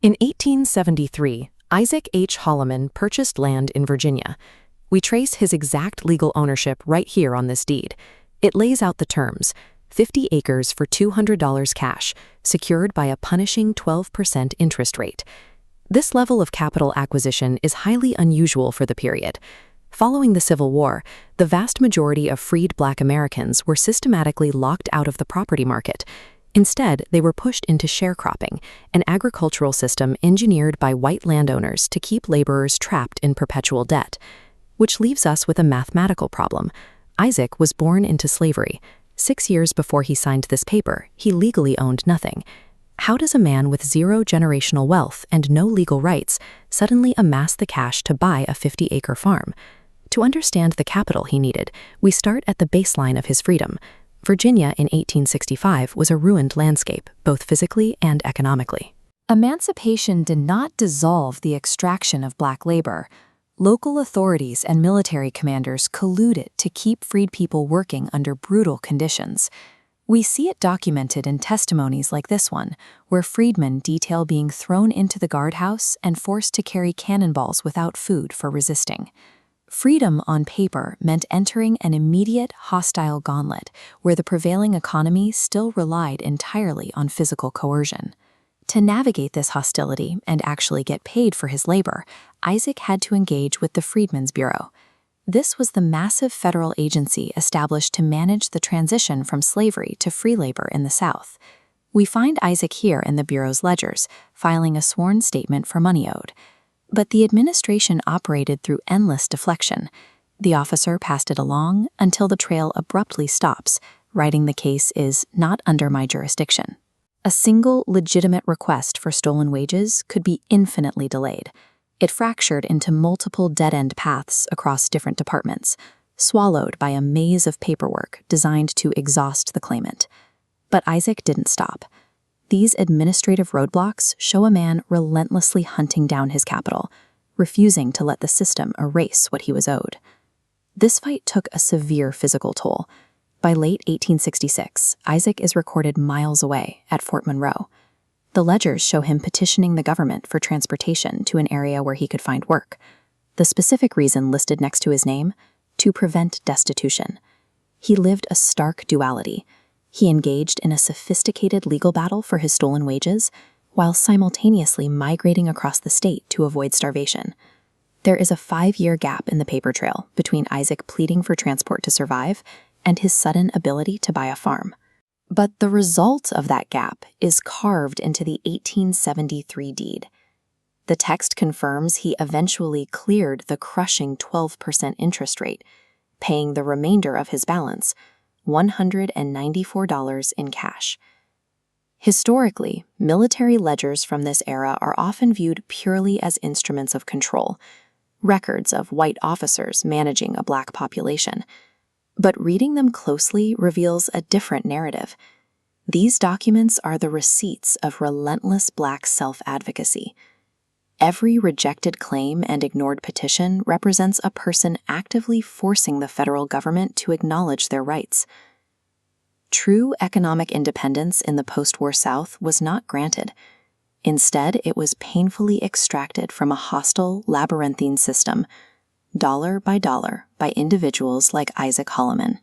In 1873, Isaac H. Holliman purchased land in Virginia. We trace his exact legal ownership right here on this deed. It lays out the terms: 50 acres for $200 cash, secured by a punishing 12% interest rate. This level of capital acquisition is highly unusual for the period. Following the Civil War, the vast majority of freed Black Americans were systematically locked out of the property market. Instead, they were pushed into sharecropping, an agricultural system engineered by white landowners to keep laborers trapped in perpetual debt. Which leaves us with a mathematical problem. Isaac was born into slavery. 6 years before he signed this paper, he legally owned nothing. How does a man with zero generational wealth and no legal rights suddenly amass the cash to buy a 50-acre farm? To understand the capital he needed, we start at the baseline of his freedom. Virginia in 1865 was a ruined landscape, both physically and economically. Emancipation did not dissolve the extraction of Black labor. Local authorities and military commanders colluded to keep freed people working under brutal conditions. We see it documented in testimonies like this one, where freedmen detail being thrown into the guardhouse and forced to carry cannonballs without food for resisting. Freedom on paper meant entering an immediate hostile gauntlet where the prevailing economy still relied entirely on physical coercion. To navigate this hostility and actually get paid for his labor, Isaac had to engage with the Freedmen's Bureau. This was the massive federal agency established to manage the transition from slavery to free labor in the South. We find Isaac here in the Bureau's ledgers, filing a sworn statement for money owed. But the administration operated through endless deflection. The officer passed it along until the trail abruptly stops, writing the case is not under my jurisdiction. A single legitimate request for stolen wages could be infinitely delayed. It fractured into multiple dead-end paths across different departments, swallowed by a maze of paperwork designed to exhaust the claimant. But Isaac didn't stop. These administrative roadblocks show a man relentlessly hunting down his capital, refusing to let the system erase what he was owed. This fight took a severe physical toll. By late 1866, Isaac is recorded miles away at Fort Monroe. The ledgers show him petitioning the government for transportation to an area where he could find work. The specific reason listed next to his name: to prevent destitution. He lived a stark duality. He engaged in a sophisticated legal battle for his stolen wages, while simultaneously migrating across the state to avoid starvation. There is a 5-year gap in the paper trail between Isaac pleading for transport to survive and his sudden ability to buy a farm. But the result of that gap is carved into the 1873 deed. The text confirms he eventually cleared the crushing 12% interest rate, paying the remainder of his balance, $194 in cash. Historically, military ledgers from this era are often viewed purely as instruments of control, records of white officers managing a Black population. But reading them closely reveals a different narrative. These documents are the receipts of relentless Black self-advocacy. Every rejected claim and ignored petition represents a person actively forcing the federal government to acknowledge their rights. True economic independence in the post-war South was not granted. Instead, it was painfully extracted from a hostile, labyrinthine system, dollar by individuals like Isaac Holliman.